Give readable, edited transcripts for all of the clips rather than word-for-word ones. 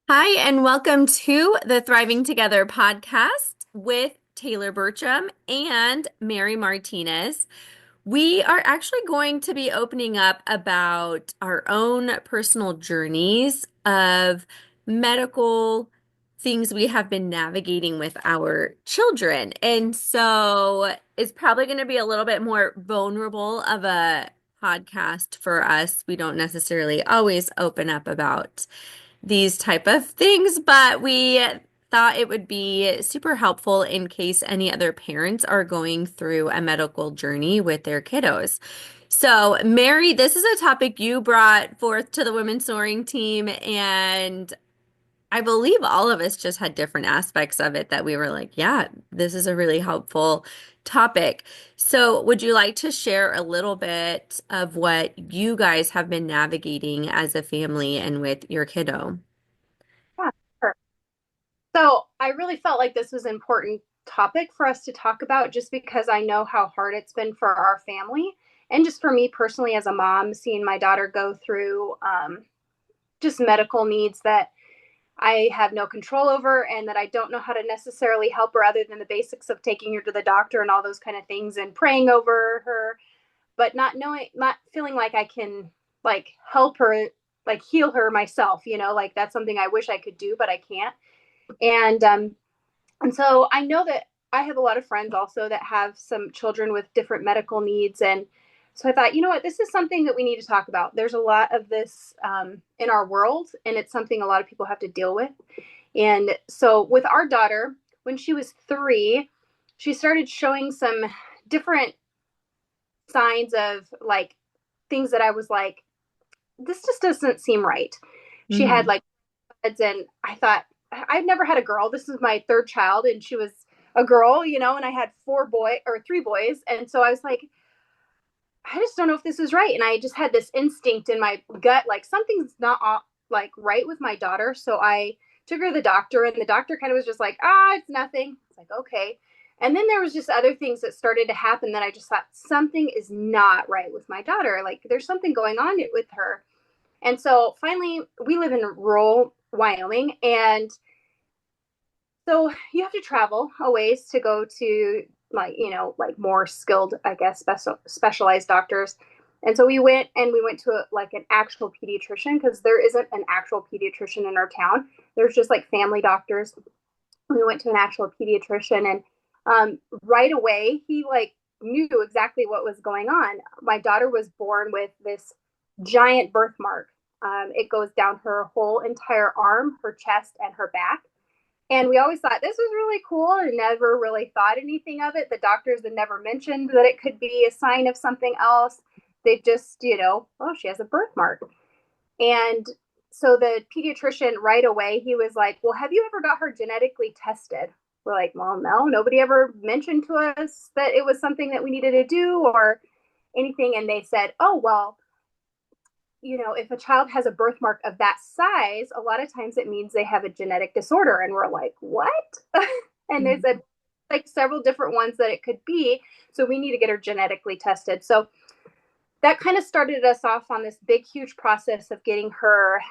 Hi, and welcome to the Thriving Together podcast with Tayler Burcham and Mary Martinez. We are actually going to be opening up about our own personal journeys of medical things we have been navigating with our children. And so it's probably going to be a little bit more vulnerable of a podcast for us. We don't necessarily always open up about these type of things, but we thought it would be super helpful in case any other parents are going through a medical journey with their kiddos. So, Mary, this is a topic you brought forth to the women's soaring team, and I believe all of us just had different aspects of it that we were like, yeah, this is a really helpful topic. So, would you like to share a little bit of what you guys have been navigating as a family and with your kiddo? Yeah, sure. So I really felt like this was an important topic for us to talk about just because I know how hard it's been for our family and just for me personally as a mom, seeing my daughter go through just medical needs that I have no control over and that I don't know how to necessarily help her other than the basics of taking her to the doctor and all those kind of things and praying over her, but not feeling like I can like help her, like heal her myself, like that's something I wish I could do, but I can't. And so I know that I have a lot of friends also that have some children with different medical needs. And so I thought, you know what, this is something that we need to talk about. There's a lot of this in our world, and it's something a lot of people have to deal with. And so with our daughter, when she was 3, she started showing some different signs of like things that I was like, this just doesn't seem right. She had Mhm. like, and I thought, I've never had a girl. This is my third child, and she was a girl, and I had 3 boys. And so I was like, I just don't know if this is right. And I just had this instinct in my gut, like something's not like right with my daughter. So I took her to the doctor, and the doctor kind of was just like, it's nothing. It's like, okay. And then there was just other things that started to happen that I just thought something is not right with my daughter. Like there's something going on with her. And so finally, we live in rural Wyoming, and so you have to travel a ways to go to like more skilled, I guess, specialized doctors. And so we went to like an actual pediatrician because there isn't an actual pediatrician in our town. There's just like family doctors. We went to an actual pediatrician, and right away he like knew exactly what was going on. My daughter was born with this giant birthmark. It goes down her whole entire arm, her chest, and her back. And we always thought this was really cool and never really thought anything of it. The doctors had never mentioned that it could be a sign of something else. They just, oh, she has a birthmark. And so the pediatrician right away, he was like, well, have you ever got her genetically tested? We're like, well, no, nobody ever mentioned to us that it was something that we needed to do or anything. And they said, oh, well, if a child has a birthmark of that size, a lot of times it means they have a genetic disorder. And we're like, what? And they said, like several different ones that it could be. So we need to get her genetically tested. So that kind of started us off on this big, huge process of getting her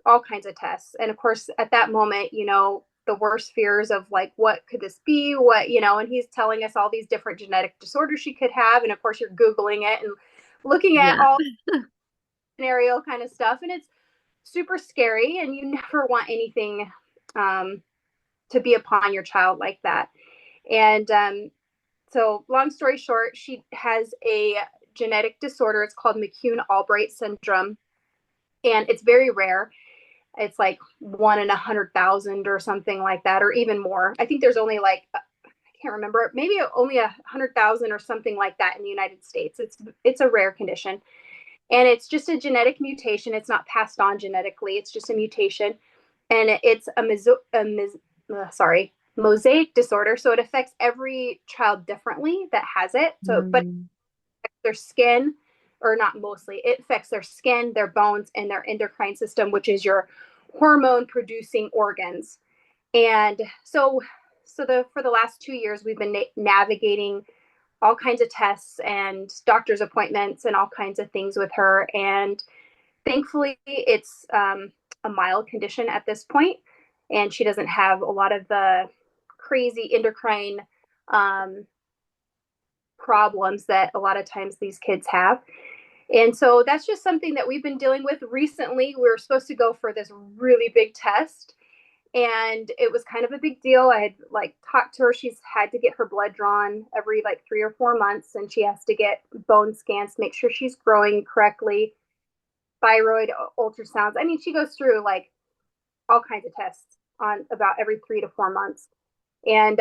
all kinds of tests. And of course, at that moment, the worst fears of like, what could this be? And he's telling us all these different genetic disorders she could have. And of course, you're Googling it and looking at Yeah. all scenario kind of stuff. And it's super scary. And you never want anything um, to be upon your child like that. And so, long story short, she has a genetic disorder. It's called McCune Albright syndrome, and it's very rare. It's like 1 in 100,000 or something like that, or even more. I think there's only like I can't remember, maybe only 100,000 or something like that in the United States. It's a rare condition, and it's just a genetic mutation. It's not passed on genetically. It's just a mutation, and it's mosaic disorder. So it affects every child differently that has it. So, but Mm. their skin, or not mostly, it affects their skin, their bones, and their endocrine system, which is your hormone producing organs. And so for the last 2 years, we've been navigating all kinds of tests and doctor's appointments and all kinds of things with her. And thankfully, it's a mild condition at this point, and she doesn't have a lot of the crazy endocrine um, problems that a lot of times these kids have. And so that's just something that we've been dealing with recently. We were supposed to go for this really big test, and it was kind of a big deal. I had like talked to her. She's had to get her blood drawn every like 3 or 4 months, and she has to get bone scans to make sure she's growing correctly, thyroid ultrasounds. I mean, she goes through like all kinds of tests on about every 3 to 4 months. And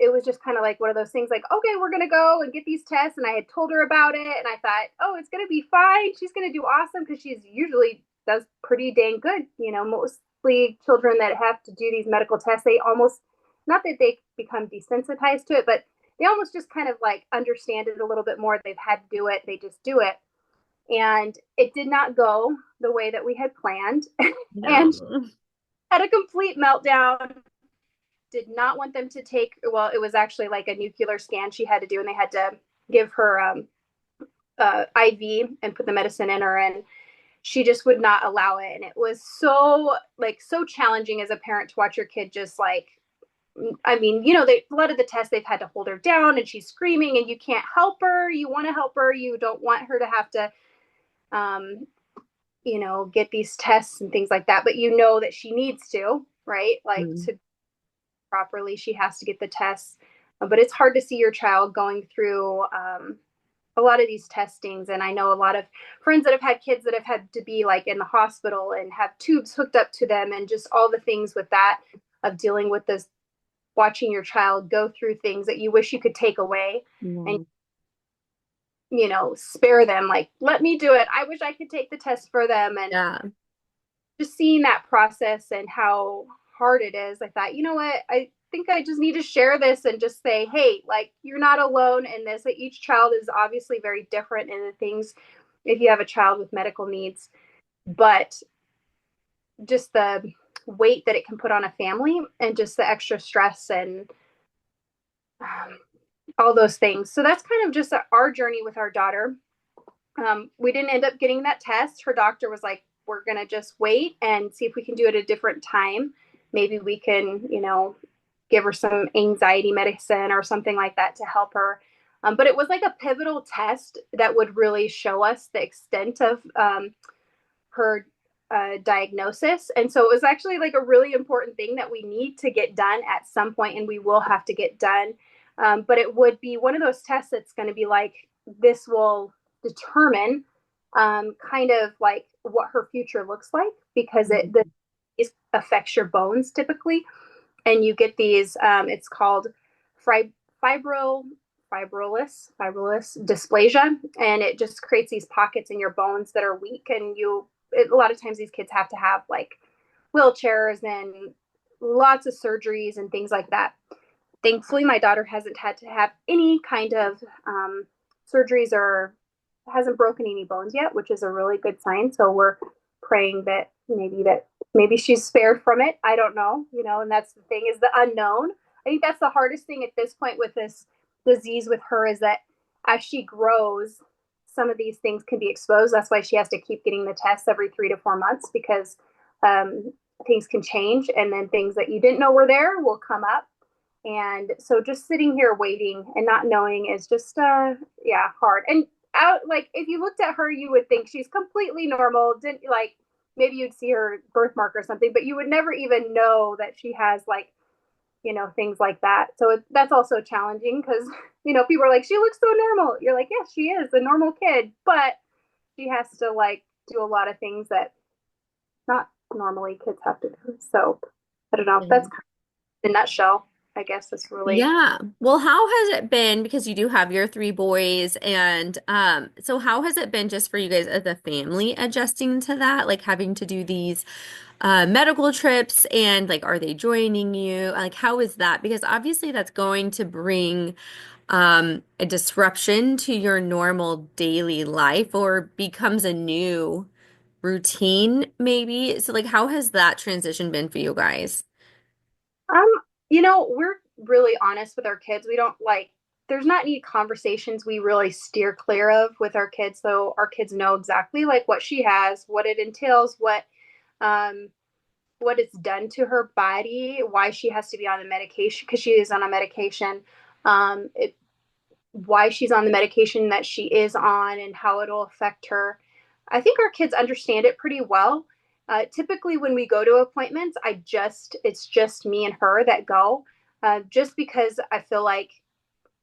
it was just kind of like one of those things like, okay, we're going to go and get these tests. And I had told her about it. And I thought, oh, it's going to be fine. She's going to do awesome because she's usually does pretty dang good. You know, mostly children that have to do these medical tests, they almost, not that they become desensitized to it, but they almost just kind of like understand it a little bit more. They've had to do it. They just do it. And it did not go the way that we had planned. No. And had a complete meltdown, did not want them to take, well, it was actually like a nuclear scan she had to do, and they had to give her IV and put the medicine in her, and she just would not allow it. And it was so like so challenging as a parent to watch your kid just like, I mean, you know, they a lot of the tests they've had to hold her down and she's screaming and you can't help her. You want to help her. You don't want her to have to um, you know, get these tests and things like that, but you know that she needs to, right? Like Mm. to properly, she has to get the tests. But it's hard to see your child going through a lot of these testings. And I know a lot of friends that have had kids that have had to be like in the hospital and have tubes hooked up to them and just all the things with that of dealing with this, watching your child go through things that you wish you could take away and, Mm. you know, spare them. Like, let me do it. I wish I could take the test for them. And Yeah. just seeing that process and how hard it is, I thought, you know what, I think I just need to share this and just say, hey, like, you're not alone in this. Like, each child is obviously very different in the things if you have a child with medical needs, but just the weight that it can put on a family and just the extra stress and all those things. So that's kind of just our journey with our daughter. We didn't end up getting that test. Her doctor was like, we're going to just wait and see if we can do it at a different time. Maybe we can, you know, give her some anxiety medicine or something like that to help her. But it was like a pivotal test that would really show us the extent of her diagnosis. And so it was actually like a really important thing that we need to get done at some point, and we will have to get done. But it would be one of those tests that's going to be like, this will determine kind of like what her future looks like because it affects your bones typically. And you get these, it's called fibro, fibrillus dysplasia. And it just creates these pockets in your bones that are weak. And a lot of times these kids have to have like wheelchairs and lots of surgeries and things like that. Thankfully, my daughter hasn't had to have any kind of surgeries or hasn't broken any bones yet, which is a really good sign. So we're praying that maybe she's spared from it. I don't know, you know, and that's the thing is the unknown. I think that's the hardest thing at this point with this disease with her is that as she grows, some of these things can be exposed. That's why she has to keep getting the tests every 3 to 4 months because things can change and then things that you didn't know were there will come up. And so just sitting here waiting and not knowing is just yeah, hard. And out like if you looked at her, you would think she's completely normal. Didn't like maybe you'd see her birthmark or something, but you would never even know that she has like, you know, things like that. So that's also challenging because, you know, people are like, she looks so normal. You're like, yeah, she is a normal kid, but she has to like do a lot of things that not normally kids have to do. So I don't know. That's Yeah. kind of in a nutshell. I guess it's really. Yeah. Well, how has it been because you do have your three boys and so how has it been just for you guys as a family adjusting to that, like having to do these medical trips and like are they joining you? Like how is that? Because obviously that's going to bring a disruption to your normal daily life or becomes a new routine maybe. So like how has that transition been for you guys? Um, you know, we're really honest with our kids. We don't like, there's not any conversations we really steer clear of with our kids. So our kids know exactly like what she has, what it entails, what um, what it's done to her body, why she has to be on the medication because she is on a medication, it, why she's on the medication that she is on, and how it'll affect her. I think our kids understand it pretty well. Typically, when we go to appointments, it's just me and her that go, just because I feel like,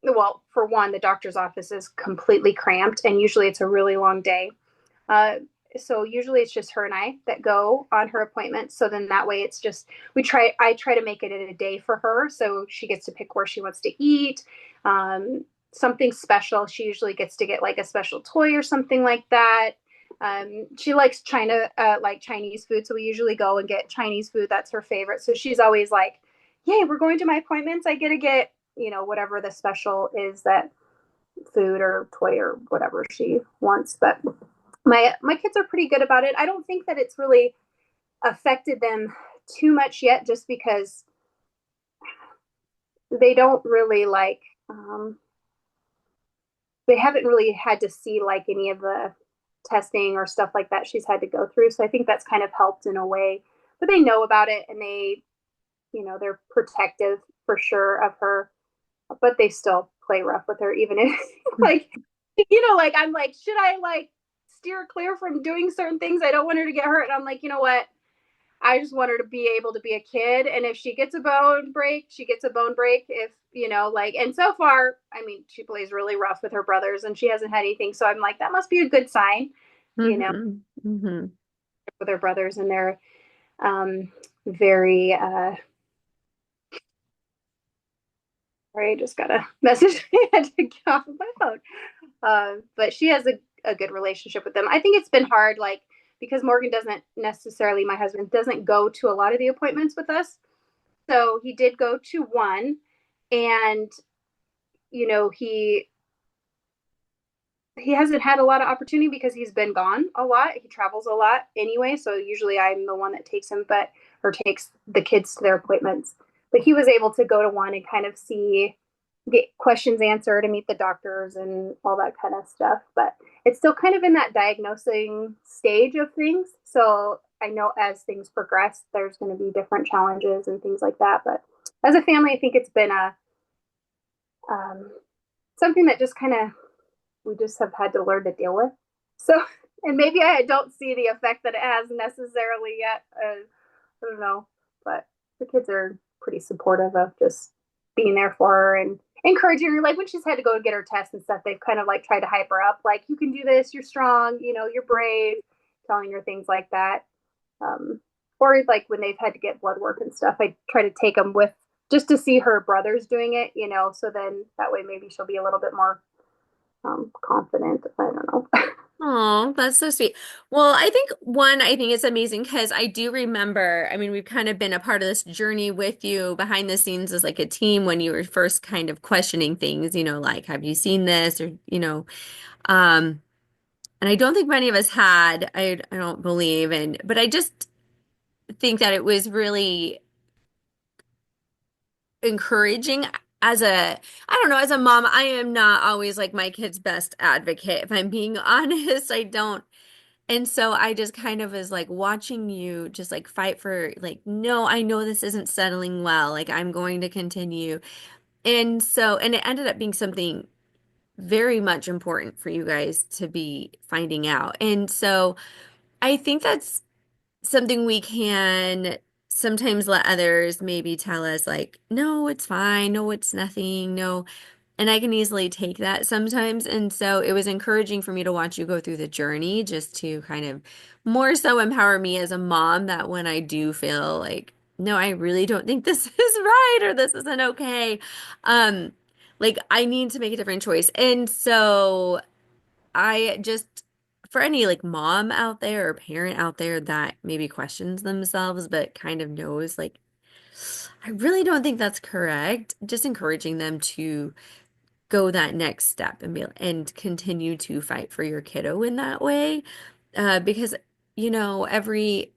well, for one, the doctor's office is completely cramped, and usually it's a really long day. Uh, so usually it's just her and I that go on her appointments. So then that way it's just I try to make it a day for her, so she gets to pick where she wants to eat, um, something special. She usually gets to get like a special toy or something like that. She likes like Chinese food, so we usually go and get Chinese food. That's her favorite. So she's always like, "Yay, we're going to my appointments. I get to get whatever the special is, that food or toy or whatever she wants." But my kids are pretty good about it. I don't think that it's really affected them too much yet, just because they don't really like they haven't really had to see like any of the testing or stuff like that she's had to go through. So I think that's kind of helped in a way. But they know about it, and they're protective for sure of her, but they still play rough with her, even if like like I'm like, should I like steer clear from doing certain things? I don't want her to get hurt. And I'm like, you know what? I just want her to be able to be a kid. And if she gets a bone break, she gets a bone break. If, and so far, I mean, she plays really rough with her brothers and she hasn't had anything. So I'm like, that must be a good sign, you know, Mm-hmm. Mm-hmm. with her brothers. And they're very, sorry, I just got a message. I had to get off of my phone. But she has a good relationship with them. I think it's been hard, like, because Morgan doesn't necessarily, my husband doesn't go to a lot of the appointments with us. So he did go to one, and you know he hasn't had a lot of opportunity because he's been gone a lot. He travels a lot anyway, so usually I'm the one that takes him, but or takes the kids to their appointments. But he was able to go to one and kind of get questions answered and meet the doctors and all that kind of stuff. But it's still kind of in that diagnosing stage of things. So I know as things progress, there's going to be different challenges and things like that. But as a family, I think it's been a um, something that just kind of we just have had to learn to deal with. So, and maybe I don't see the effect that it has necessarily yet. I don't know, but the kids are pretty supportive of just being there for her and encouraging her. Like when she's had to go get her tests and stuff, they've kind of like tried to hype her up, like, you can do this, you're strong, you're brave, telling her things like that. Um, or like when they've had to get blood work and stuff, I try to take them with just to see her brothers doing it, so then that way maybe she'll be a little bit more confident. I don't know. Oh, that's so sweet. Well, I think it's amazing because I do remember, I mean, we've kind of been a part of this journey with you behind the scenes as like a team when you were first kind of questioning things, like, have you seen this or, um, and I don't think many of us had, I don't believe, but I just think that it was really encouraging I don't know, as a mom, I am not always like my kid's best advocate. If I'm being honest, I don't. And so I just kind of was like watching you just like fight for like, no, I know this isn't settling well. Like I'm going to continue. And it ended up being something very much important for you guys to be finding out. And so I think that's something we can sometimes let others maybe tell us like, no, it's fine. No, it's nothing. No. And I can easily take that sometimes. And so it was encouraging for me to watch you go through the journey just to kind of more so empower me as a mom that when I do feel like, no, I really don't think this is right or this isn't okay. Um, like I need to make a different choice. And so I just, for any like mom out there or parent out there that maybe questions themselves, but kind of knows like, I really don't think that's correct. Just encouraging them to go that next step and continue to fight for your kiddo in that way. Because, I don't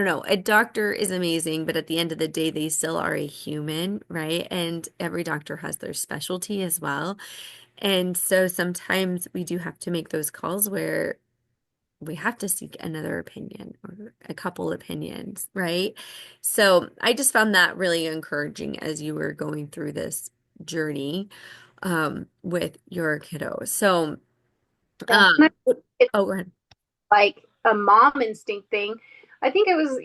know, a doctor is amazing, but at the end of the day, they still are a human, right? And every doctor has their specialty as well. And so sometimes we do have to make those calls where we have to seek another opinion or a couple opinions, right? So I just found that really encouraging as you were going through this journey with your kiddo. So, Yeah. And it's oh, go ahead. like a mom instinct thing. I think it was,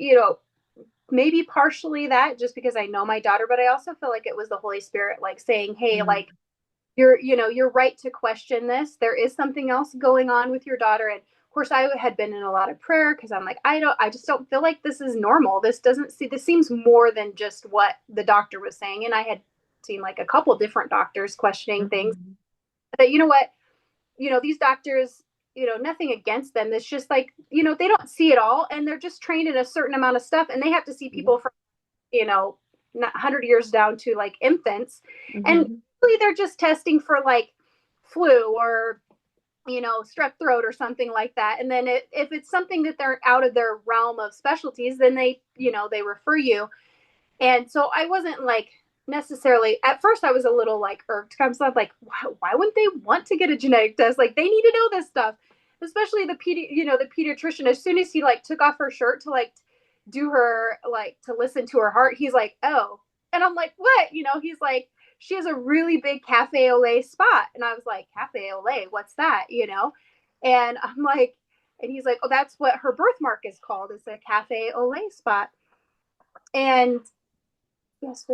maybe partially that just because I know my daughter, but I also feel like it was the Holy Spirit like saying, hey, Mm, like you're right to question this. There is something else going on with your daughter. And of course I had been in a lot of prayer because I'm like, I just don't feel like this is normal. This seems more than just what the doctor was saying. And I had seen like a couple different doctors questioning things. mhm, But you know what? These doctors, nothing against them. It's just like, they don't see it all and they're just trained in a certain amount of stuff and they have to see yeah, people from, you know, 100 years down to like infants. And mhm, really they're just testing for like flu or, strep throat or something like that. And then if it's something that they're out of their realm of specialties, then they refer you. And so I wasn't like necessarily at first I was a little like irked. I was like, why wouldn't they want to get a genetic test? Like they need to know this stuff, especially the pediatrician. As soon as he like took off her shirt to like do her like to listen to her heart, he's like, oh, and I'm like, what? He's like, she has a really big cafe au lait spot, and I was like, cafe au lait, what's that? And I'm like, and he's like, oh, that's what her birthmark is called. It's a cafe au lait spot, and yes,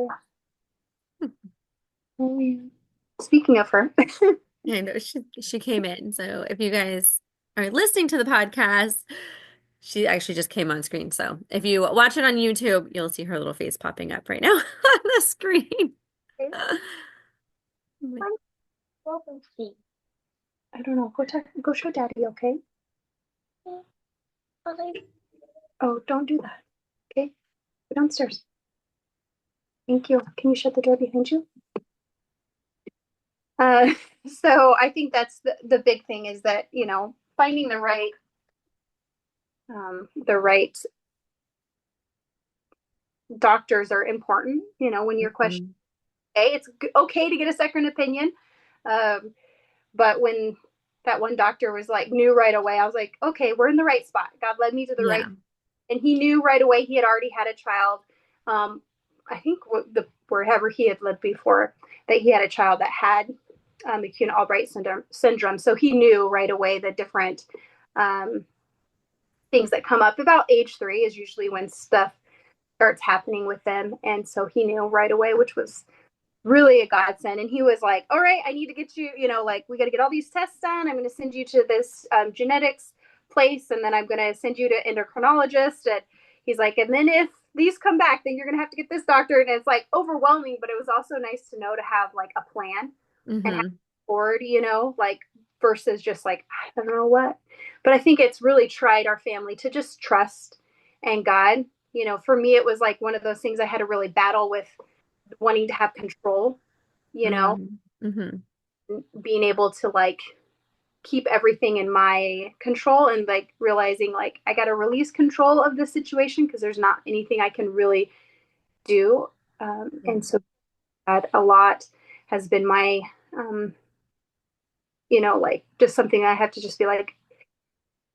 speaking of her, I know she came in. So if you guys are listening to the podcast, she actually just came on screen. So if you watch it on YouTube, you'll see her little face popping up right now on the screen. I don't know. Go show daddy, okay? Oh, don't do that. Okay, go downstairs. Thank you. Can you shut the door behind you? Uh, so I think that's the big thing is that finding the right doctors are important. When you're questioning, Mhm. okay, it's okay to get a second opinion. Um, but when that one doctor was like knew right away, I was like, okay, we're in the right spot. God led me to the right, Yeah. and he knew right away he had already had a child. I think wherever he had lived before, that he had a child that had acute Albright syndrome. So he knew right away the different um, things that come up. About age 3 is usually when stuff starts happening with them, and so he knew right away, which was really a godsend. And he was like, all right, I need to get you, like we got to get all these tests done. I'm going to send you to this genetics place, and then I'm going to send you to endocrinologist. And he's like, and then if these come back, then you're going to have to get this doctor. And it's like overwhelming, but it was also nice to know to have like a plan and have Hmm. forward, like versus just like, I don't know what. But I think it's really tried our family to just trust and God. For me, it was like one of those things I had to really battle with wanting to have control, you know, Hmm. Hmm. being able to like keep everything in my control and like realizing like I got to release control of the situation because there's not anything I can really do. Yeah. And so that a lot has been my, um, like just something I have to just be like,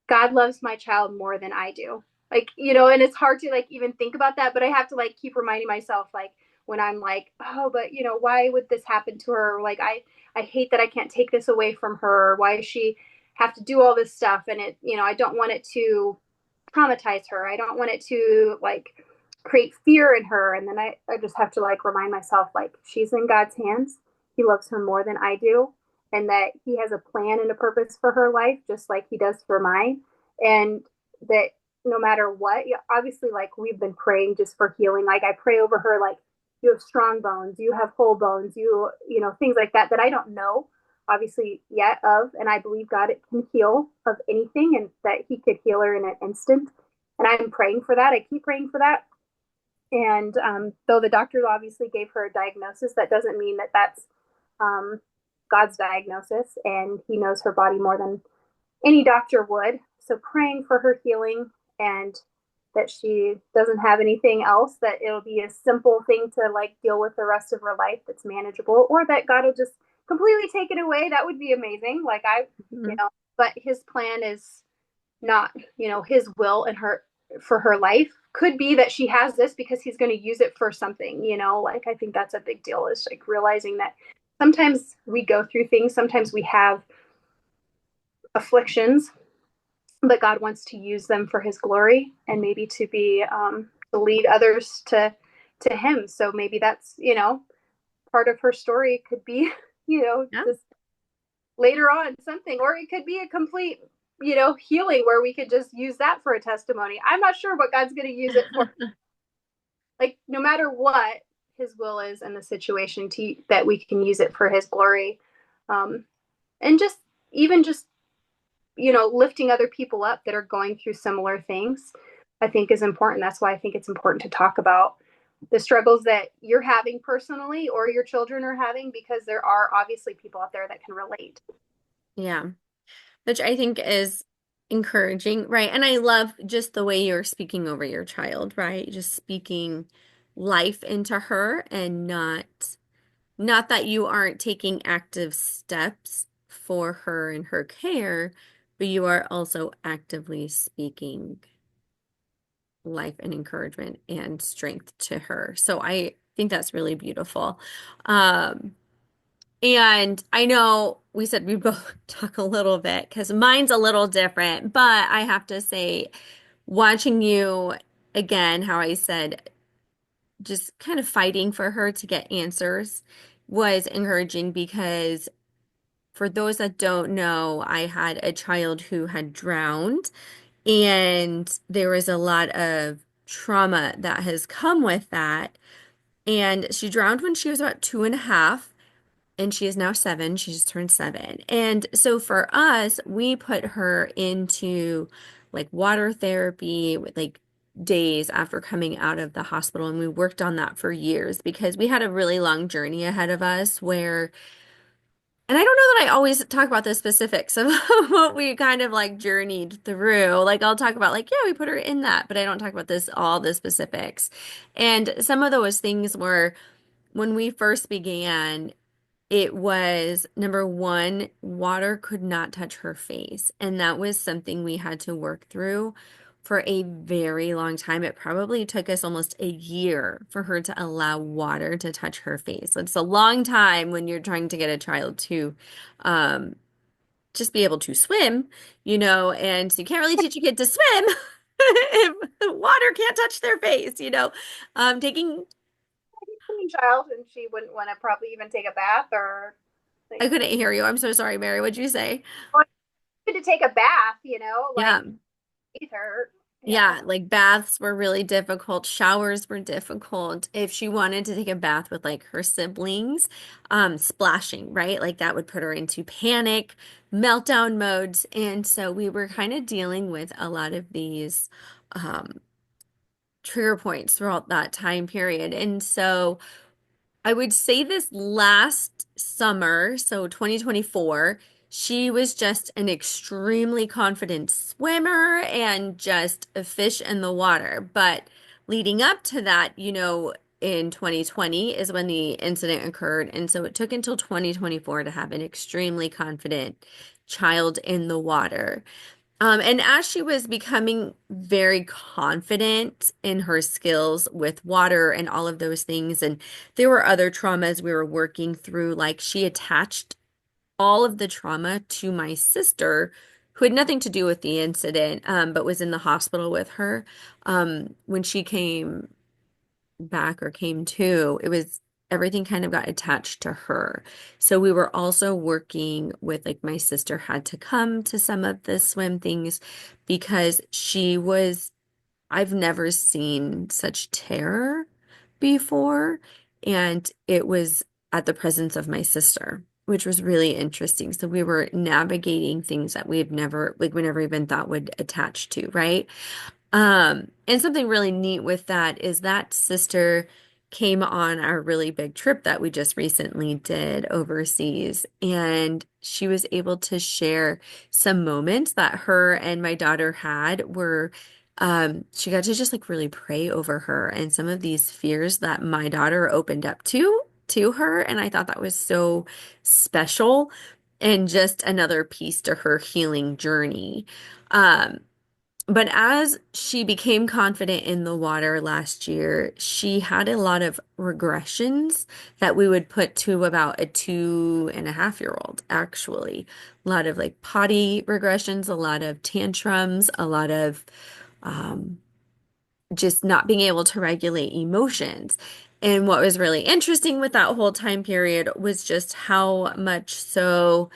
God loves my child more than I do. Like, and it's hard to like even think about that, but I have to like keep reminding myself like when I'm like, oh, but why would this happen to her? Like I hate that I can't take this away from her. Why does she have to do all this stuff? And I don't want it to traumatize her. I don't want it to like create fear in her. And then I just have to like remind myself like she's in God's hands. He loves her more than I do, and that he has a plan and a purpose for her life, just like he does for mine. And that no matter what, obviously, like we've been praying just for healing. Like I pray over her, like you have strong bones, you have whole bones, things like that I don't know obviously yet of, and I believe God it can heal of anything, and that He could heal her in an instant. And I'm praying for that. I keep praying for that. And though the doctor obviously gave her a diagnosis, that doesn't mean that that's um, God's diagnosis, and He knows her body more than any doctor would. So praying for her healing and that she doesn't have anything else, that it'll be a simple thing to like deal with the rest of her life that's manageable, or that God will just completely take it away. That would be amazing. Like Hmm. but his plan is not, his will and her for her life. Could be that she has this because he's going to use it for something, like I think that's a big deal, is like realizing that sometimes we go through things, sometimes we have afflictions, but God wants to use them for his glory and maybe to be to lead others to him. So maybe that's, part of her story could be, Yeah. this later on something, or it could be a complete, healing where we could just use that for a testimony. I'm not sure what God's going to use it for. Like, no matter what his will is in the situation, that we can use it for his glory. Um, and just, even just, lifting other people up that are going through similar things, I think is important. That's why I think it's important to talk about the struggles that you're having personally or your children are having, because there are obviously people out there that can relate. Yeah. Which I think is encouraging, right? And I love just the way you're speaking over your child, right? Just speaking life into her and not that you aren't taking active steps for her and her care, but you are also actively speaking life and encouragement and strength to her. So I think that's really beautiful. Um, and I know we said we both talk a little bit because mine's a little different, but I have to say, watching you again, how I said, just kind of fighting for her to get answers was encouraging because for those that don't know, I had a child who had drowned, and there was a lot of trauma that has come with that. And she drowned when she was about 2.5, and she is now 7. She just turned 7. And so for us, we put her into like water therapy with like days after coming out of the hospital. And we worked on that for years because we had a really long journey ahead of us where, and I don't know that I always talk about the specifics of what we kind of like journeyed through. Like I'll talk about like, yeah, we put her in that, but I don't talk about this, all the specifics. And some of those things were when we first began, it was number one, water could not touch her face. And that was something we had to work through for a very long time. It probably took us almost a year for her to allow water to touch her face. It's a long time when you're trying to get a child to um, just be able to swim, and so you can't really teach a kid to swim if the water can't touch their face, taking, Child, and she wouldn't want to probably even take a bath or I like couldn't hear you. I'm so sorry, Mary. What'd you say? to take a bath, Yeah. like bathe her. Yeah. Yeah, like baths were really difficult. Showers were difficult. If she wanted to take a bath with like her siblings, splashing, right? Like that would put her into panic, meltdown modes. And so we were kind of dealing with a lot of these um, trigger points throughout that time period. And so I would say this last summer, so 2024, she was just an extremely confident swimmer and just a fish in the water. But leading up to that, in 2020 is when the incident occurred. And so it took until 2024 to have an extremely confident child in the water. And as she was becoming very confident in her skills with water and all of those things, and there were other traumas we were working through, like she attached all of the trauma to my sister, who had nothing to do with the incident, but was in the hospital with her. When she came back or came to, it was everything kind of got attached to her. So we were also working with like my sister had to come to some of the swim things because I've never seen such terror before. And it was at the presence of my sister, which was really interesting. So we were navigating things that we never even thought would attach to, right? And something really neat with that is that sister came on our really big trip that we just recently did overseas, and she was able to share some moments that her and my daughter had where she got to just like really pray over her and some of these fears that my daughter opened up to her, and I thought that was so special. and just another piece to her healing journey. Um, but as she became confident in the water last year, she had a lot of regressions that we would put to about a 2.5-year old, actually. A lot of like potty regressions, a lot of tantrums, a lot of um, just not being able to regulate emotions. And what was really interesting with that whole time period was just how much so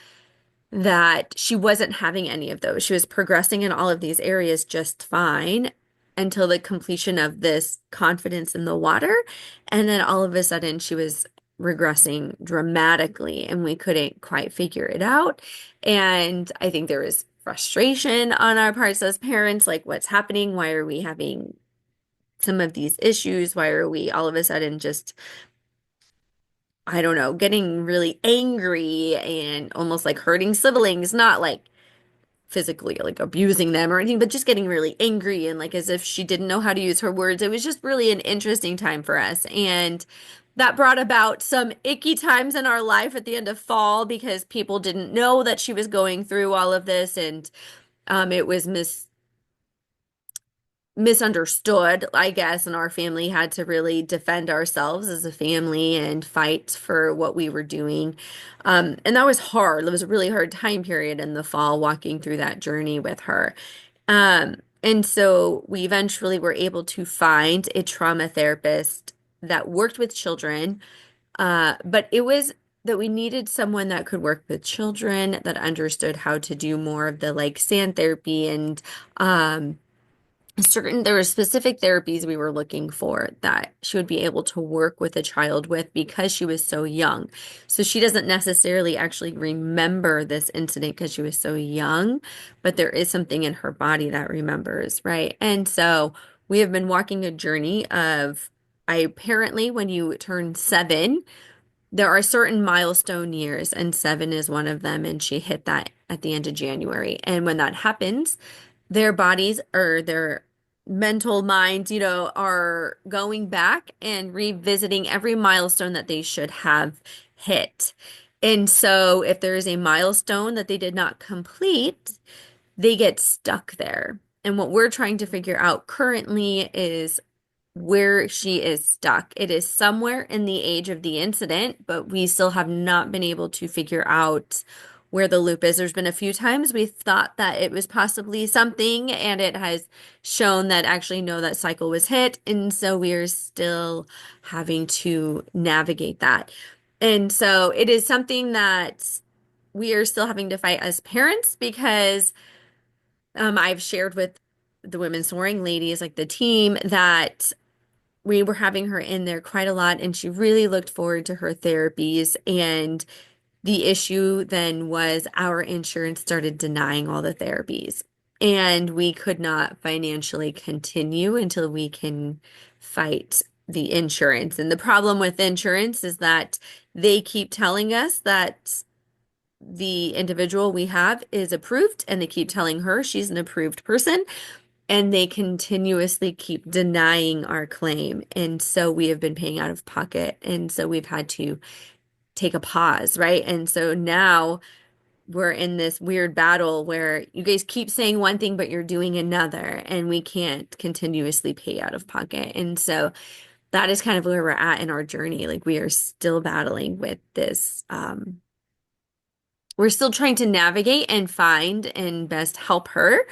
that she wasn't having any of those. She was progressing in all of these areas just fine until the completion of this confidence in the water. And then all of a sudden she was regressing dramatically and we couldn't quite figure it out. And I think there was frustration on our parts as parents, like what's happening? Why are we having some of these issues? Why are we all of a sudden just, I don't know, getting really angry and almost like hurting siblings, not like physically like abusing them or anything, but just getting really angry and like as if she didn't know how to use her words. It was just really an interesting time for us. And that brought about some icky times in our life at the end of fall because people didn't know that she was going through all of this and it was misunderstood, I guess, and our family had to really defend ourselves as a family and fight for what we were doing. And that was hard. It was a really hard time period in the fall walking through that journey with her. And so we eventually were able to find a trauma therapist that worked with children. But it was that we needed someone that could work with children, that understood how to do more of the like sand therapy and there were specific therapies we were looking for that she would be able to work with a child with because she was so young. So she doesn't necessarily actually remember this incident because she was so young, but there is something in her body that remembers, right? And so we have been walking a journey of I apparently when you turn 7, there are certain milestone years, and 7 is one of them, and she hit that at the end of January. And when that happens, their bodies or their mental minds, are going back and revisiting every milestone that they should have hit. And so if there is a milestone that they did not complete, they get stuck there. And what we're trying to figure out currently is where she is stuck. It is somewhere in the age of the incident, but we still have not been able to figure out where the loop is. There's been a few times we thought that it was possibly something, and it has shown that actually no, that cycle was hit. And so we are still having to navigate that. And so it is something that we are still having to fight as parents because I've shared with the women soaring ladies, like the team, that we were having her in there quite a lot and she really looked forward to her therapies. And the issue then was our insurance started denying all the therapies and we could not financially continue until we can fight the insurance. And the problem with insurance is that they keep telling us that the individual we have is approved and they keep telling her she's an approved person and they continuously keep denying our claim. And so we have been paying out of pocket. And so we've had to take a pause, right? And so now we're in this weird battle where you guys keep saying one thing, but you're doing another, and we can't continuously pay out of pocket. And so that is kind of where we're at in our journey. Like we are still battling with this. We're still trying to navigate and find and best help her.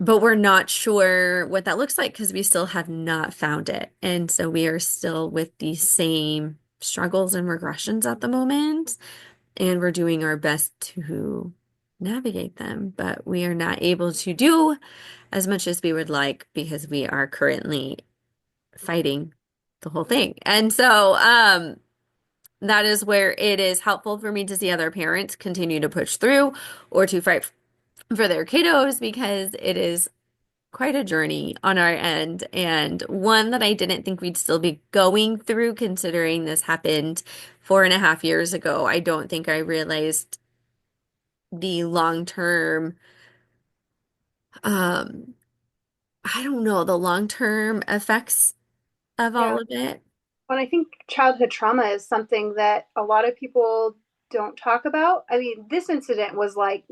But we're not sure what that looks like because we still have not found it. And so we are still with these same struggles and regressions at the moment. And we're doing our best to navigate them, but we are not able to do as much as we would like because we are currently fighting the whole thing. And so, that is where it is helpful for me to see other parents continue to push through or to fight for their kiddos because it is quite a journey on our end and one that I didn't think we'd still be going through considering this happened 4.5 years ago. I don't think I realized the long-term, um, I don't know, the long-term effects of all Yeah. of it. Well, I think childhood trauma is something that a lot of people don't talk about. I mean, this incident was like,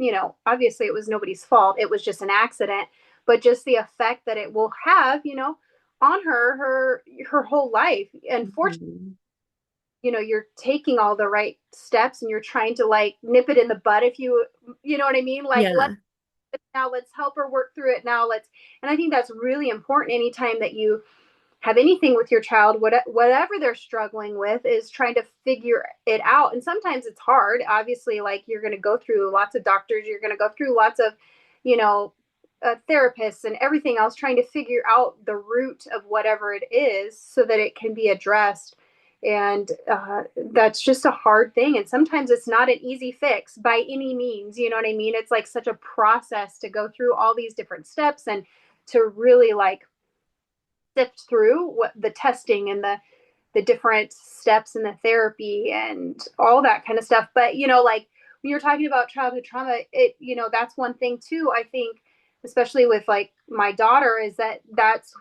obviously it was nobody's fault. It was just an accident, but just the effect that it will have, on her whole life. And fortunately, Mhm. you're taking all the right steps and you're trying to like nip it in the bud if you know what I mean? Like Yeah. let's help her work through it now. And I think that's really important anytime that you have anything with your child, whatever they're struggling with, is trying to figure it out. And sometimes it's hard. Obviously, like you're going to go through lots of doctors, you're going to go through lots of, you know, therapists and everything else, trying to figure out the root of whatever it is so that it can be addressed. And that's just a hard thing. And sometimes it's not an easy fix by any means. You know what I mean? It's like such a process to go through all these different steps and to really like sift through what the testing and the different steps in the therapy and all that kind of stuff. But like when you're talking about childhood trauma, that's one thing too. I think, especially with like my daughter, is that's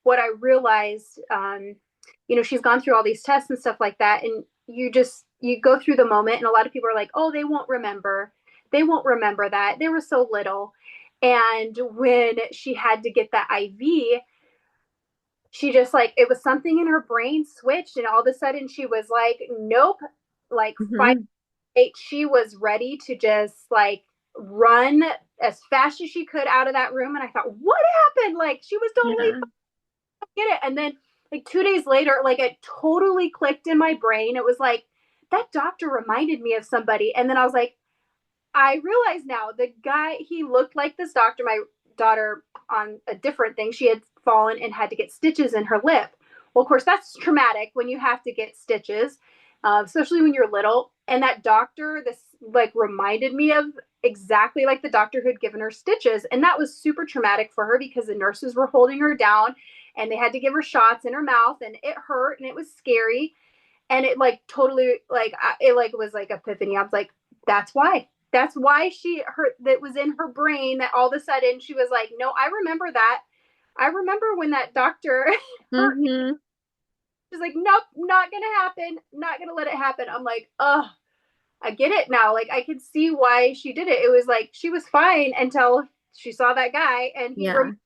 what I realized. She's gone through all these tests and stuff like that, and you go through the moment, and a lot of people are like, "Oh, they won't remember that. They were so little." And when she had to get that IV, she just like it was something in her brain switched, and all of a sudden she was like, nope, like five Mhm. eight, she was ready to just like run as fast as she could out of that room. And I thought, what happened? Like she was totally Yeah. get it. And then like 2 days later, like it totally clicked in my brain. It was like that doctor reminded me of somebody. And then I was like, I realize now the guy, he looked like this doctor. My daughter, on a different thing, she had fallen and had to get stitches in her lip. Well, of course, that's traumatic when you have to get stitches, especially when you're little. And that doctor, this like reminded me of exactly like the doctor who had given her stitches. And that was super traumatic for her because the nurses were holding her down and they had to give her shots in her mouth and it hurt and it was scary. And it like totally like it like was like epiphany. I was like, that's why. That's why that was in her brain that all of a sudden she was like, no, I remember that. I remember when that doctor hurt me. Mhm. She's like, nope, not gonna happen. Not gonna let it happen. I'm like, oh, I get it now. Like I could see why she did it. It was like she was fine until she saw that guy and he Yeah. reminded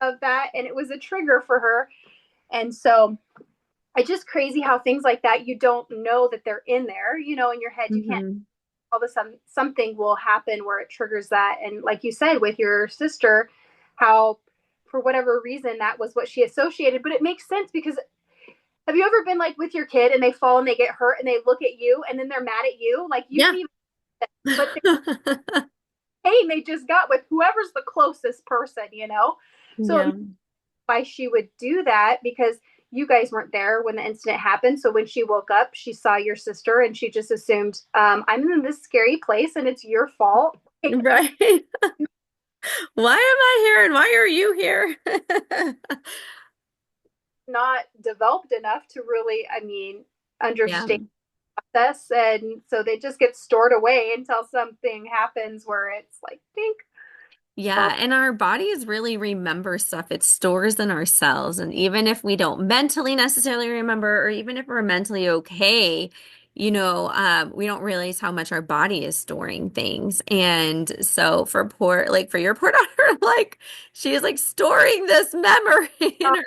of that and it was a trigger for her. And so it's just crazy how things like that you don't know that they're in there, in your head. You can't Mhm. all of a sudden something will happen where it triggers that. And like you said with your sister, how for whatever reason that was what she associated, but it makes sense because have you ever been like with your kid and they fall and they get hurt and they look at you and then they're mad at you? Like you Yeah. didn't even, but the pain they just got with whoever's the closest person. So Yeah. why she would do that because you guys weren't there when the incident happened. So when she woke up, she saw your sister and she just assumed, I'm in this scary place and it's your fault. Like, Right. Why am I here and why are you here? not developed enough to really, I mean, Yeah. understand this. And so they just get stored away until something happens where it's like, think, Yeah, and our bodies really remember stuff. It stores in our cells. And even if we don't mentally necessarily remember, or even if we're mentally okay, we don't realize how much our body is storing things. And so for your poor daughter, like she is like storing this memory in her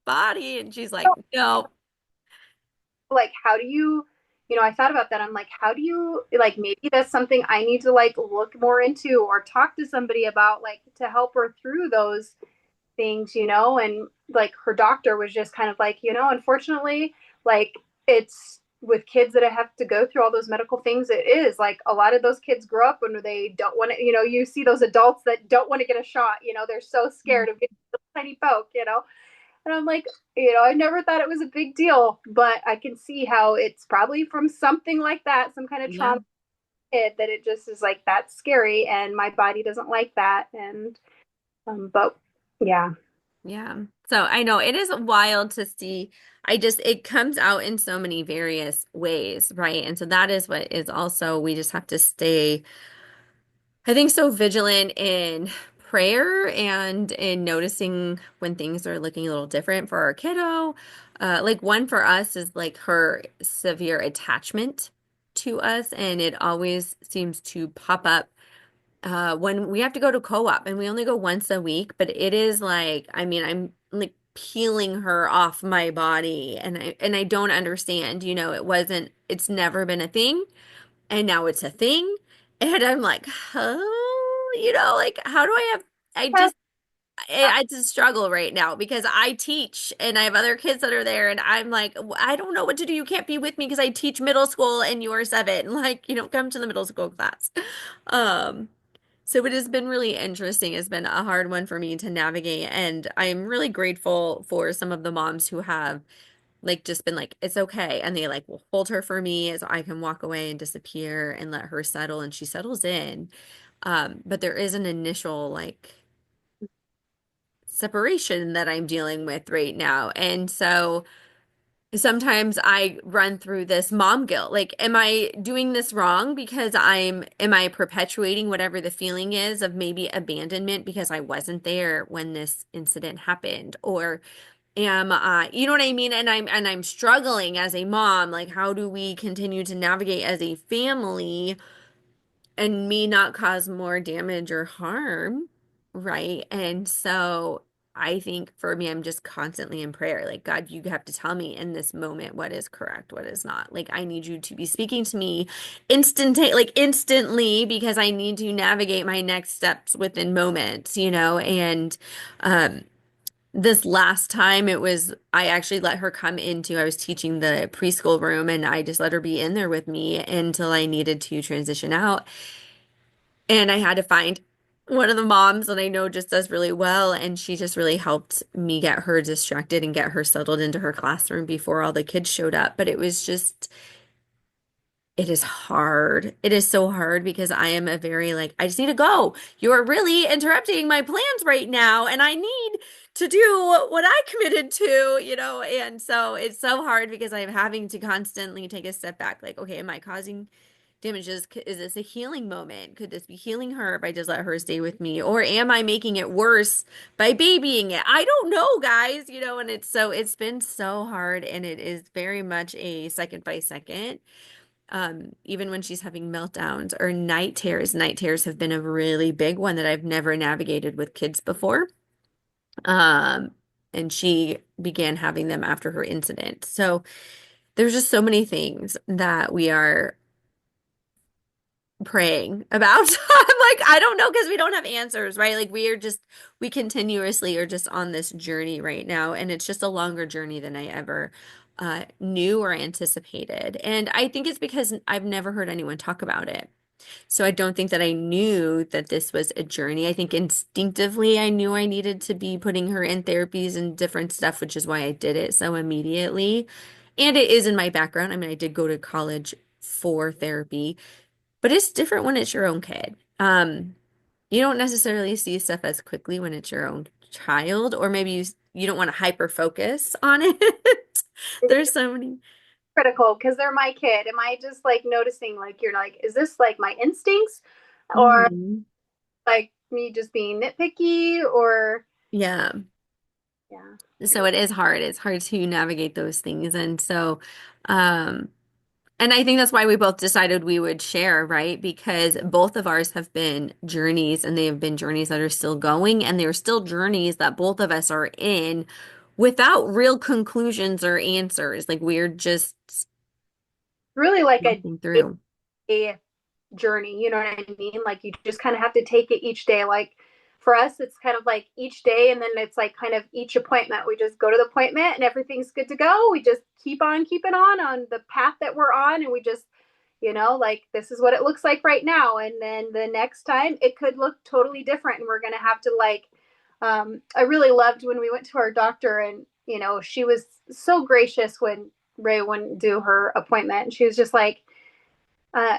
body. And she's like, no. like how do you I thought about that. I'm like, how do you like maybe that's something I need to like look more into or talk to somebody about like to help her through those things. And like her doctor was just kind of like, unfortunately, like it's with kids that have to go through all those medical things, it is like a lot of those kids grow up and they don't want to, you see those adults that don't want to get a shot, they're so scared of getting a tiny poke. And I'm like, I never thought it was a big deal, but I can see how it's probably from something like that, some kind of Yeah. trauma kid that it just is like that's scary and my body doesn't like that. And but yeah. Yeah. So I know it is wild to see. It comes out in so many various ways, right? And so that is what is also, we just have to stay, I think, so vigilant in prayer and in noticing when things are looking a little different for our kiddo. Like one for us is like her severe attachment to us, and it always seems to pop up when we have to go to co-op, and we only go once a week, but it is like, I mean, I'm like peeling her off my body, and I don't understand, it's never been a thing, and now it's a thing, and I'm like, oh, like how do I have I Well, just it's a struggle right now because I teach and I have other kids that are there, and I'm like, I don't know what to do. You can't be with me because I teach middle school and you're seven. Like, you don't come to the middle school class. Um, so it has been really interesting. It's been a hard one for me to navigate, and I'm really grateful for some of the moms who have like just been like, it's okay, and they like will hold her for me so I can walk away and disappear and let her settle, and she settles in. But there is an initial like separation that I'm dealing with right now. And so sometimes I run through this mom guilt. Like, am I doing this wrong because am I perpetuating whatever the feeling is of maybe abandonment because I wasn't there when this incident happened? Or am I, you know what I mean? And I'm struggling as a mom. Like, how do we continue to navigate as a family and me not cause more damage or harm, right? And so I think for me, I'm just constantly in prayer. Like, God, you have to tell me in this moment what is correct, what is not. Like, I need you to be speaking to me instantly, because I need to navigate my next steps within moments, and um this last time I actually let her come into, I was teaching the preschool room, and I just let her be in there with me until I needed to transition out. And I had to find one of the moms that I know just does really well. And she just really helped me get her distracted and get her settled into her classroom before all the kids showed up. But it is hard. It is so hard because I am a very like, I just need to go. You're really interrupting my plans right now, and I need to do what I committed to, And so it's so hard because I'm having to constantly take a step back. Like, okay, am I causing damages? Is this a healing moment? Could this be healing her if I just let her stay with me? Or am I making it worse by babying it? I don't know, guys, and it's been so hard, and it is very much a second by second. Even when she's having meltdowns or night terrors. Night terrors have been a really big one that I've never navigated with kids before. Um, and she began having them after her incident. So there's just so many things that we are praying about. I'm like, I don't know, because we don't have answers, right? Like we continuously are just on this journey right now, and it's just a longer journey than I ever knew or anticipated. And I think it's because I've never heard anyone talk about it. So I don't think that I knew that this was a journey. I think instinctively I knew I needed to be putting her in therapies and different stuff, which is why I did it so immediately. And it is in my background. I mean, I did go to college for therapy, but it's different when it's your own kid. You don't necessarily see stuff as quickly when it's your own child, or maybe you don't want to hyper focus on it. There's so many. critical because they're my kid. Am I just like noticing, like, you're like, is this like my instincts or Mhm. like me just being nitpicky or Yeah. yeah. So it is hard. It's hard to navigate those things. And so, um, and I think that's why we both decided we would share, right? Because both of ours have been journeys, and they have been journeys that are still going, and they're still journeys that both of us are in without real conclusions or answers. Like, we're just Really like walking through. a journey, you know what I mean? Like you just kind of have to take it each day. Like for us, it's kind of like each day, and then it's like kind of each appointment. We just go to the appointment and everything's good to go. We just keep on keeping on the path that we're on, and we just, like this is what it looks like right now. And then the next time it could look totally different, and we're gonna have to like I really loved when we went to our doctor, and she was so gracious when Ray wouldn't do her appointment. She was just like, uh,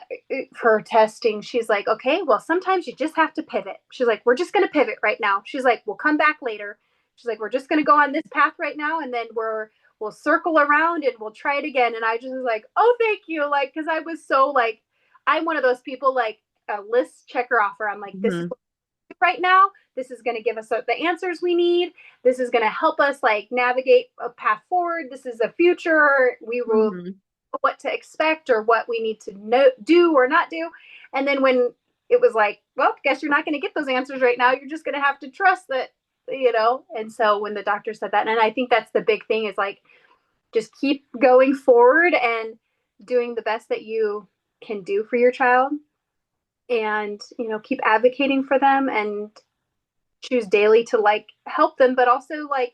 for testing, she's like, okay, well, sometimes you just have to pivot. She's like, we're just going to pivot right now. She's like, we'll come back later. She's like, we're just going to go on this path right now, and then we'll circle around and we'll try it again. And I just was like, oh, thank you. Like, cause I was so like, I'm one of those people like a list checker offer. I'm like, this is Hmm. right now. This is going to give us the answers we need. This is going to help us like navigate a path forward. This is a future. We will Hmm. what to expect or what we need to know, do or not do. And then when it was like, well, guess you're not going to get those answers right now. You're just going to have to trust that, you know. And so when the doctor said that, and I think that's the big thing is like, just keep going forward and doing the best that you can do for your child, and keep advocating for them and choose daily to like help them, but also like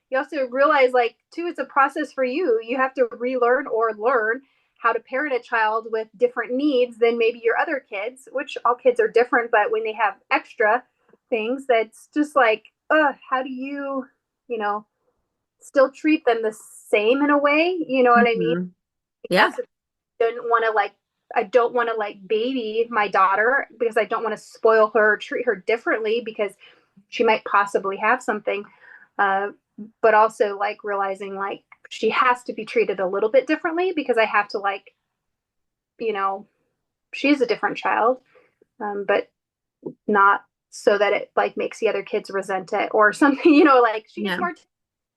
you also realize like too it's a process for you. You have to relearn or learn how to parent a child with different needs than maybe your other kids, which all kids are different, but when they have extra things, that's just like, how do you know still treat them the same in a way, you know what I mean? Mhm. Yeah. That's didn't want to like I don't want to like baby my daughter because I don't want to spoil her or treat her differently because she might possibly have something. Uh, but also like realizing like she has to be treated a little bit differently because I have to like, you know, she's a different child, but not so that it like makes the other kids resent it or something, like she gets Yeah. more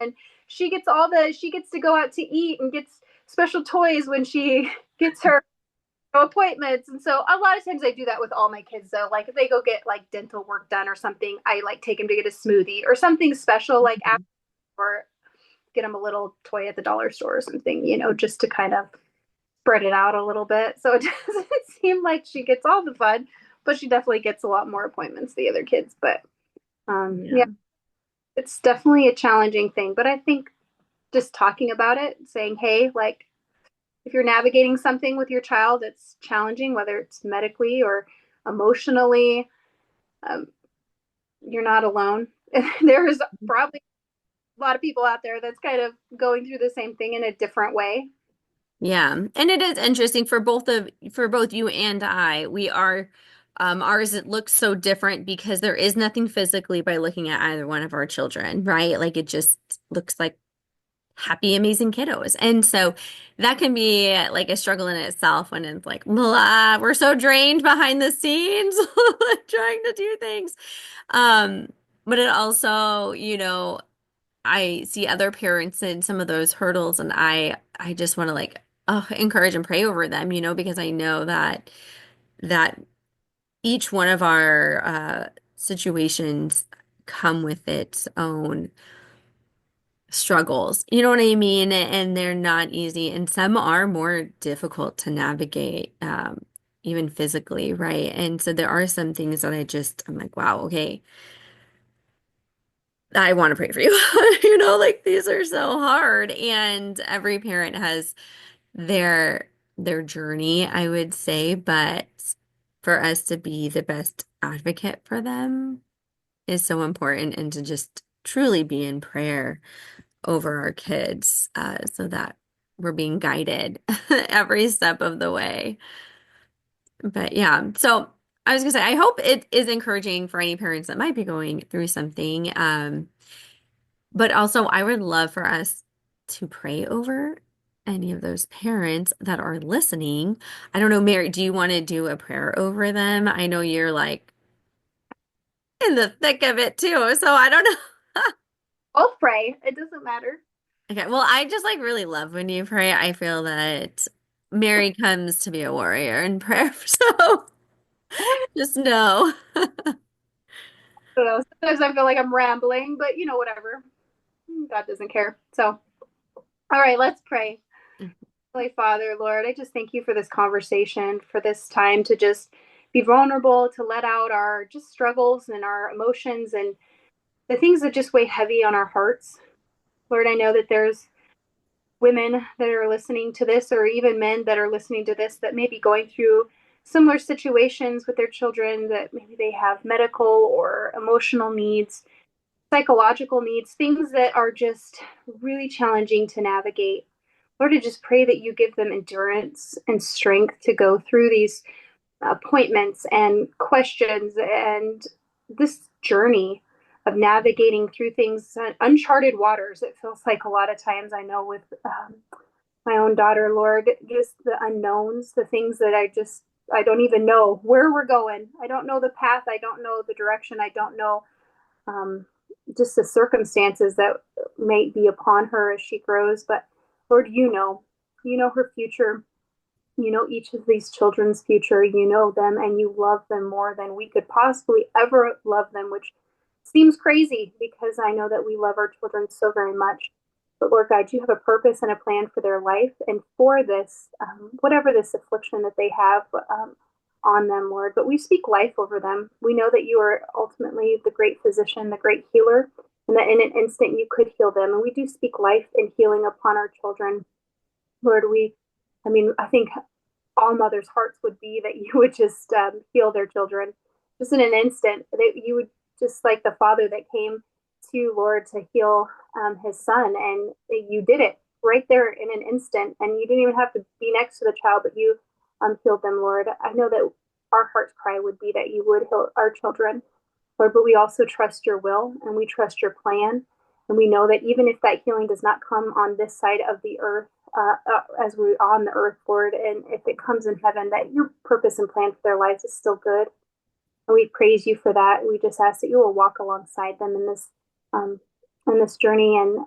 and she gets to go out to eat and gets special toys when she gets her appointments. And so a lot of times I do that with all my kids though. Like if they go get like dental work done or something, I like take them to get a smoothie or something special like after, Mhm. or get them a little toy at the dollar store or something, just to kind of spread it out a little bit. So it doesn't seem like she gets all the fun, but she definitely gets a lot more appointments than the other kids. But yeah, Yeah. it's definitely a challenging thing. But I think just talking about it, saying, hey, like if you're navigating something with your child that's challenging, whether it's medically or emotionally, um, you're not alone. There's probably a lot of people out there that's kind of going through the same thing in a different way. Yeah. And it is interesting for both you and I. We are ours it looks so different because there is nothing physically by looking at either one of our children, right? Like it just looks like happy, amazing kiddos. And so that can be like a struggle in itself when it's like, blah, we're so drained behind the scenes trying to do things. Um, but it also, I see other parents in some of those hurdles and I just want to like encourage and pray over them, because I know that each one of our situations come with its own struggles. You know what I mean? And they're not easy. And some are more difficult to navigate, even physically, right? And so there are some things that I'm like, wow, okay, I want to pray for you. Like these are so hard. And every parent has their journey, I would say, but for us to be the best advocate for them is so important and to just truly be in prayer over our kids so that we're being guided every step of the way. But yeah, so I was gonna say, I hope it is encouraging for any parents that might be going through something. But also, I would love for us to pray over any of those parents that are listening. I don't know, Mary, do you want to do a prayer over them? I know you're like in the thick of it too, so I don't know. I'll pray. It doesn't matter. Okay, well, I just like really love when you pray. I feel that Mary comes to be a warrior in prayer, so just know. I don't know. Sometimes I feel like I'm rambling, but whatever. God doesn't care. So, all right, let's pray. Holy Father, Lord, I just thank you for this conversation, for this time to just be vulnerable, to let out our just struggles and our emotions and the things that just weigh heavy on our hearts. Lord, I know that there's women that are listening to this, or even men that are listening to this, that may be going through similar situations with their children, that maybe they have medical or emotional needs, psychological needs, things that are just really challenging to navigate. Lord, I just pray that you give them endurance and strength to go through these appointments and questions and this journey of navigating through things, uncharted waters. It feels like a lot of times, I know with my own daughter, Lord, just the unknowns, the things that I don't even know where we're going. I don't know the path. I don't know the direction. I don't know um, just the circumstances that may be upon her as she grows. But Lord, you know. You know her future. You know each of these children's future. You know them and you love them more than we could possibly ever love them, which seems crazy because I know that we love our children so very much. But Lord God, you have a purpose and a plan for their life. And for this, whatever this affliction that they have on them, Lord, but we speak life over them. We know that you are ultimately the great physician, the great healer, and that in an instant you could heal them. And we do speak life and healing upon our children. Lord, I think all mothers' hearts would be that you would just heal their children just in an instant. That you would just like the father that came to Lord to heal his son, and you did it right there in an instant. And you didn't even have to be next to the child, but you healed them, Lord. I know that our heart's cry would be that you would heal our children, Lord, but we also trust your will and we trust your plan. And we know that even if that healing does not come on this side of the earth, as we're on the earth, Lord, and if it comes in heaven, that your purpose and plan for their lives is still good. And we praise you for that. We just ask that you will walk alongside them um, in this journey and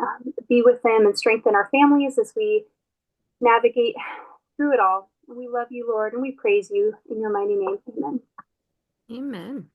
be with them and strengthen our families as we navigate through it all. And we love you, Lord, and we praise you in your mighty name. Amen. Amen.